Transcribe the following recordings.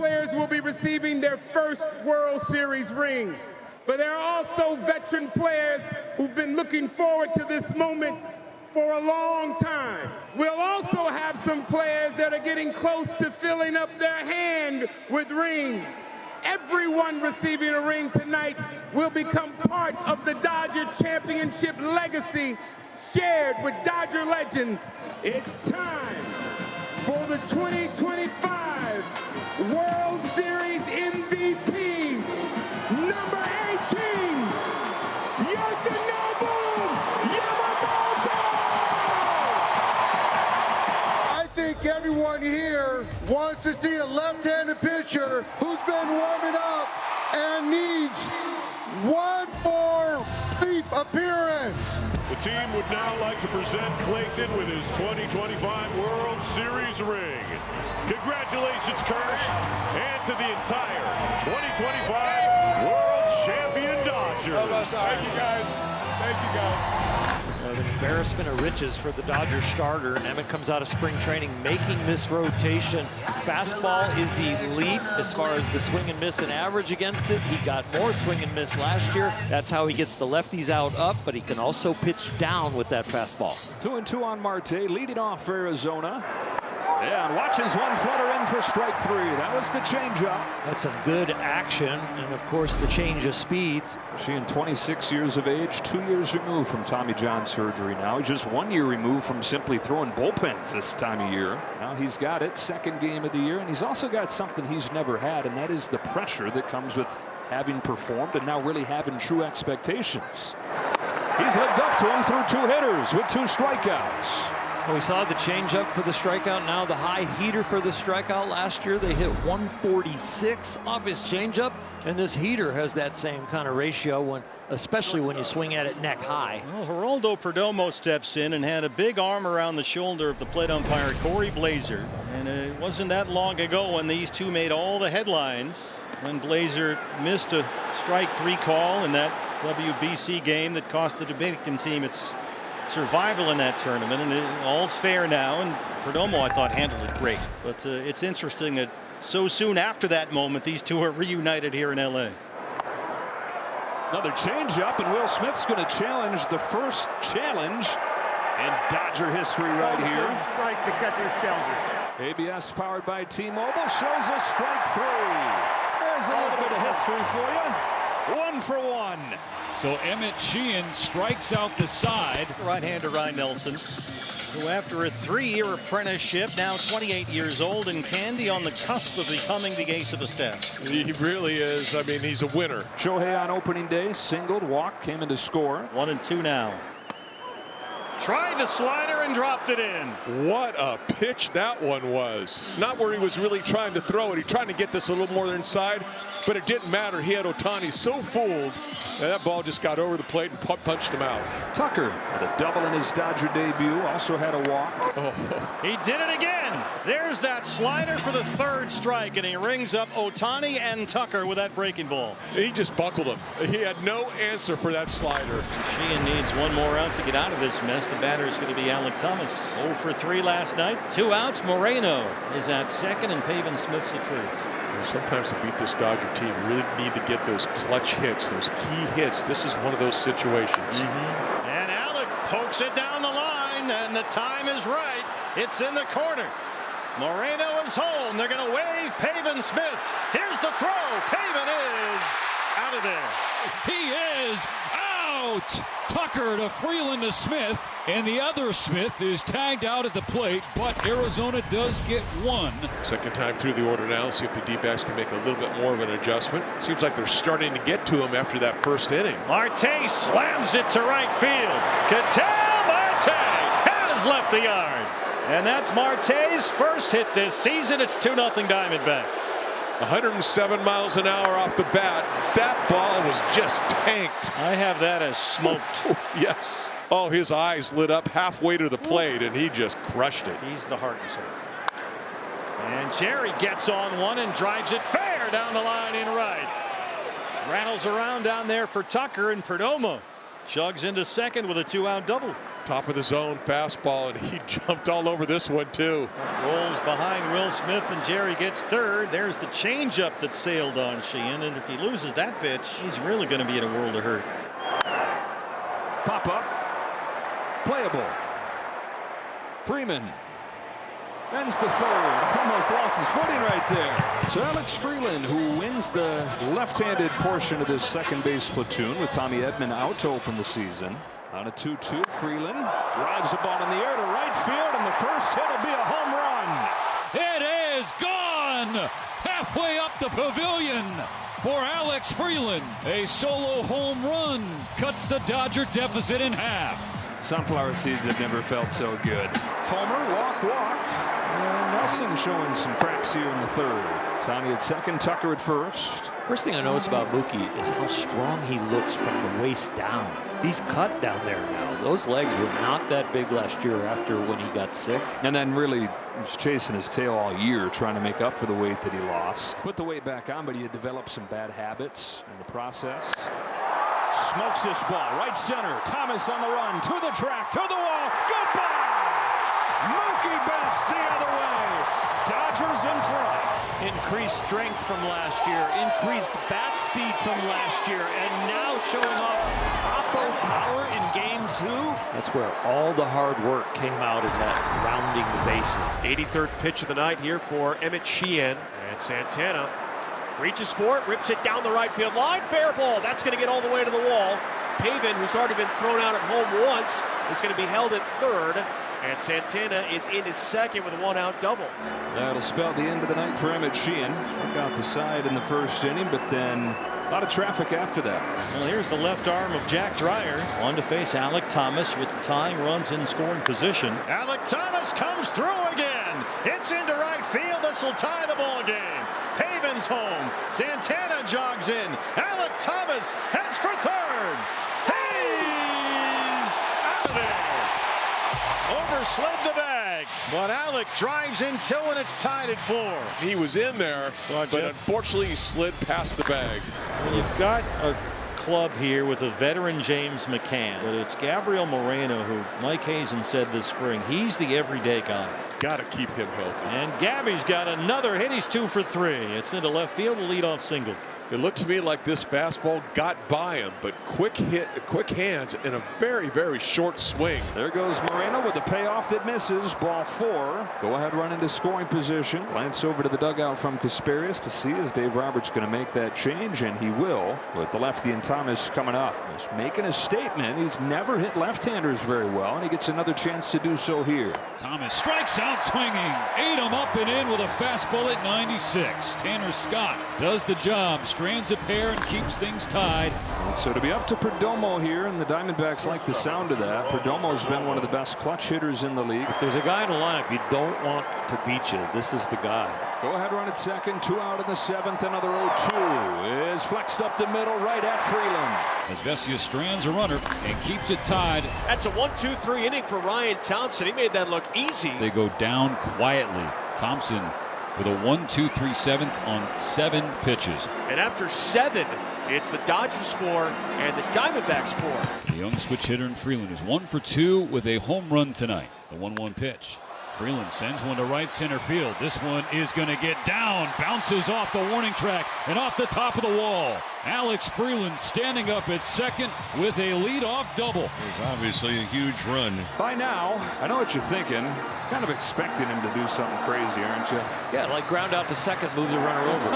players will be receiving their first World Series ring. But there are also veteran players who've been looking forward to this moment for a long time. We'll also have some players that are getting close to filling up their hand with rings. Everyone receiving a ring tonight will become part of the Dodger championship legacy shared with Dodger legends. It's time for the 2025 World Series MVP, number 18, Yoshinobu Yamamoto! I think everyone here wants to see a left-handed pitcher who's been warming up and needs one more relief appearance. The team would now like to present Clayton with his 2025 World Series ring. Congratulations, Curtis, and to the entire 2025 World Champion Dodgers. Thank you, guys. Thank you, guys. An embarrassment of riches for the Dodgers starter. And Emmett comes out of spring training making this rotation. Fastball is elite as far as the swing and miss and average against it. He got more swing and miss last year. That's how he gets the lefties out up, but he can also pitch down with that fastball. 2-2 on Marte, leading off for Arizona. And watches one flutter in for strike three. That was the changeup. That's some good action, and of course the change of speeds. Sheehan, 26 years of age, 2 years removed from Tommy John surgery now. He's just 1 year removed from simply throwing bullpens this time of year. Now he's got it, second game of the year, and he's also got something he's never had, and that is the pressure that comes with having performed and now really having true expectations. He's lived up to him through 2 hitters with 2 strikeouts. We saw the changeup for the strikeout, now the high heater for the strikeout. Last year they hit 146 off his changeup, and this heater has that same kind of ratio, especially when you swing at it neck high. Well, Geraldo Perdomo steps in and had a big arm around the shoulder of the plate umpire Corey Blazer, and it wasn't that long ago when these two made all the headlines when Blazer missed a strike 3 call in that WBC game that cost the Dominican team its survival in that tournament, and all's fair now, and Perdomo, I thought, handled it great. But it's interesting that so soon after that moment these two are reunited here in LA. Another changeup, and Will Smith's going to challenge the first challenge in Dodger history right here. Strike the catcher's challenger. ABS powered by T-Mobile shows us strike 3. There's a little bit of history for you. 1 for 1. So Emmett Sheehan strikes out the side. Right-hander Ryan Nelson, who after a 3-year apprenticeship, now 28 years old, and Candy on the cusp of becoming the ace of the staff. He really is. I mean, he's a winner. Shohei on opening day singled, walked, came in to score. 1-2 now. Tried the slider and dropped it in. What a pitch that one was. Not where he was really trying to throw it. He tried to get this a little more inside, but it didn't matter. He had Ohtani so fooled that ball just got over the plate and punched him out. Tucker had a double in his Dodger debut, also had a walk. Oh. He did it again. There's that slider for the 3rd strike, and he rings up Ohtani and Tucker with that breaking ball. He just buckled him. He had no answer for that slider. Sheehan needs one more out to get out of this mess. The batter is going to be Alec Thomas. 0 for 3 last night. 2 outs. Moreno is at second, and Pavin Smith's at first. Sometimes to beat this Dodger team, you really need to get those clutch hits, those key hits. This is one of those situations. And Alec pokes it down the line, and the time is right. It's in the corner. Moreno is home. They're going to wave Pavin Smith. Here's the throw. Pavin is out of there. He is out. Tucker to Freeland to Smith, and the other Smith is tagged out at the plate, but Arizona does get 1. Second time through the order now. See if the D-backs can make a little bit more of an adjustment. Seems like they're starting to get to him after that first inning. Marte slams it to right field. Ketel Marte has left the yard. And that's Marte's first hit this season. It's 2-0 Diamondbacks. 107 miles an hour off the bat. That ball was just tanked. I have that as smoked. Yes. Oh, his eyes lit up halfway to the plate, and he just crushed it. He's the heart and soul. And Jerry gets on one and drives it fair down the line in right. Rattles around down there for Tucker, and Perdomo chugs into second with a 2-out double. Top of the zone fastball, and he jumped all over this one too. Rolls behind Will Smith, and Jerry gets third. There's the changeup that sailed on Sheehan, and if he loses that pitch, he's really going to be in a world of hurt. Pop up. Playable. Freeman. Ends the third. Almost lost his footing right there. So Alex Freeland, who wins the left-handed portion of this second base platoon with Tommy Edman out to open the season. On a 2-2, Freeland drives the ball in the air to right field, and the first hit will be a home run. It is gone halfway up the pavilion for Alex Freeland. A solo home run cuts the Dodger deficit in half. Sunflower seeds have never felt so good. Homer, walk, walk. And Nelson showing some cracks here in the third. Tony at second, Tucker at first. First thing I notice about Mookie is how strong he looks from the waist down. He's cut down there now. Those legs were not that big last year after when he got sick. And then really was chasing his tail all year trying to make up for the weight that he lost. Put the weight back on, but he had developed some bad habits in the process. Smokes this ball right center. Thomas on the run to the track, to the wall. Goodbye! Mookie Betts the other way. Dodgers in front. Increased strength from last year, increased bat speed from last year, and now showing off oppo power in game 2. That's where all the hard work came out in that rounding the bases. 83rd pitch of the night here for Emmett Sheehan, and Santana reaches for it, rips it down the right field line. Fair ball. That's going to get all the way to the wall. Pavin, who's already been thrown out at home once, is going to be held at third. And Santana is in his second with a one-out double. That'll spell the end of the night for Emmett Sheehan. Struck out the side in the first inning, but then a lot of traffic after that. Well, here's the left arm of Jack Dreyer. On to face Alec Thomas with the tying runs in scoring position. Alec Thomas comes through again. It's into right field. This will tie the ball game. Pavin's home. Santana jogs in. Alec Thomas heads for third. He's out of there. Overslid the bag, but Alec drives in 2, and it's tied at 4. He was in there, but unfortunately he slid past the bag. Well, you've got a club here with a veteran James McCann, but it's Gabriel Moreno, who Mike Hazen said this spring, he's the everyday guy. Got to keep him healthy. And Gabby's got another hit. He's 2 for 3. It's into left field, a leadoff single. It looked to me like this fastball got by him, but quick hit, quick hands, and a very, very short swing. There goes Moreno with the payoff that misses. Ball 4. Go ahead, run into scoring position. Glance over to the dugout from Kasparius to see is Dave Roberts going to make that change, and he will, with the lefty and Thomas coming up. He's making a statement. He's never hit left-handers very well, and he gets another chance to do so here. Thomas strikes out swinging. Ate him up and in with a fastball at 96. Tanner Scott does the job. Strands a pair and keeps things tied. And so to be up to Perdomo here, and the Diamondbacks like the sound of that. Perdomo's been one of the best clutch hitters in the league. If there's a guy in the lineup you don't want to beat you, this is the guy. Go ahead, run at second. 2 out in the 7th. Another 0-2 is flexed up the middle right at Freeland. As Vesia strands a runner and keeps it tied. That's a 1-2-3 inning for Ryan Thompson. He made that look easy. They go down quietly. Thompson with a 1-2-3 7th on 7 pitches. And after 7, it's the Dodgers 4 and the Diamondbacks 4. The young switch hitter in Freeland is 1 for 2 with a home run tonight. The 1-1 pitch. Freeland sends one to right center field. This one is going to get down. Bounces off the warning track and off the top of the wall. Alex Freeland standing up at second with a leadoff double. It's obviously a huge run. By now, I know what you're thinking. Kind of expecting him to do something crazy, aren't you? Yeah, like ground out to second, move the runner over.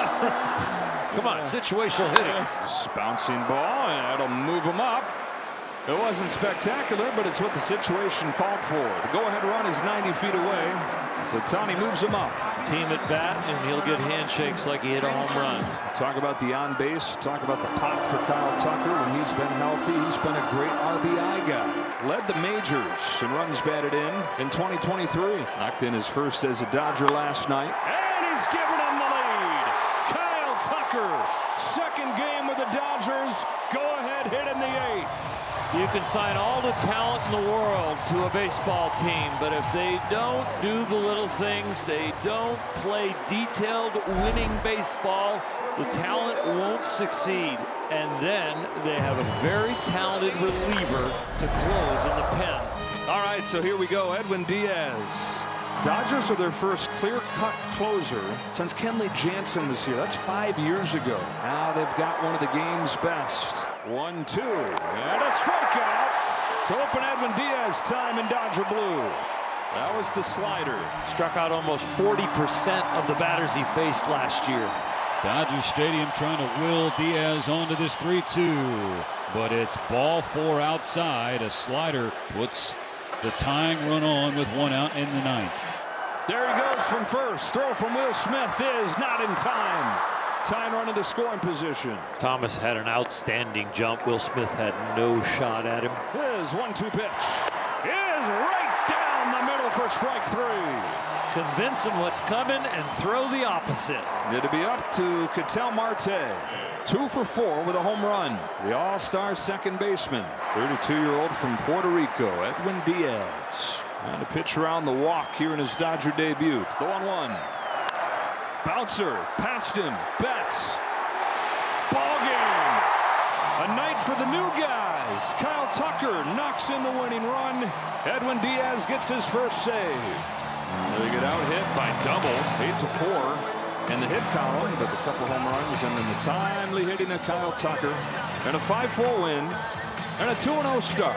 Come on, situational hitting. Just bouncing ball, and it'll move him up. It wasn't spectacular, but it's what the situation called for. The go-ahead run is 90 feet away, so Tony moves him up. Team at bat, and he'll get handshakes like he hit a home run. Talk about the on-base, talk about the pop for Kyle Tucker. When he's been healthy, he's been a great RBI guy. Led the majors in runs batted in 2023. Knocked in his first as a Dodger last night, and he's given him the lead. Kyle Tucker, second game with the Dodgers. Go-ahead hit in the 8th. You can sign all the talent in the world to a baseball team, but if they don't do the little things, they don't play detailed winning baseball, the talent won't succeed. And then they have a very talented reliever to close in the pen. All right, so here we go. Edwin Diaz. Dodgers are their first clear-cut closer since Kenley Jansen was here. That's 5 years ago. Now they've got one of the game's best. 1-2, and a strikeout to open Edwin Diaz time in Dodger blue. That was the slider. Struck out almost 40% of the batters he faced last year. Dodger Stadium trying to will Diaz onto this 3-2, but it's ball 4 outside. A slider puts the tying run on with 1 out in the 9th. There he goes from first. Throw from Will Smith is not in time. Tying run into scoring position. Thomas had an outstanding jump. Will Smith had no shot at him. His 1-2 pitch is right down the middle for strike 3. Convince him what's coming and throw the opposite. It'll be up to Ketel Marte. 2 for 4 with a home run. The all-star second baseman, 32-year-old from Puerto Rico, Edwin Diaz. And a pitch around the walk here in his Dodger debut. The 1-1. Bouncer past him. Betts. Ball game. A night for the new guys. Kyle Tucker knocks in the winning run. Edwin Diaz gets his first save. They get out hit by double, 8-4 in the hit column, but a couple home runs and then the timely hitting of Kyle Tucker and a 5-4 win and a 2-0 start.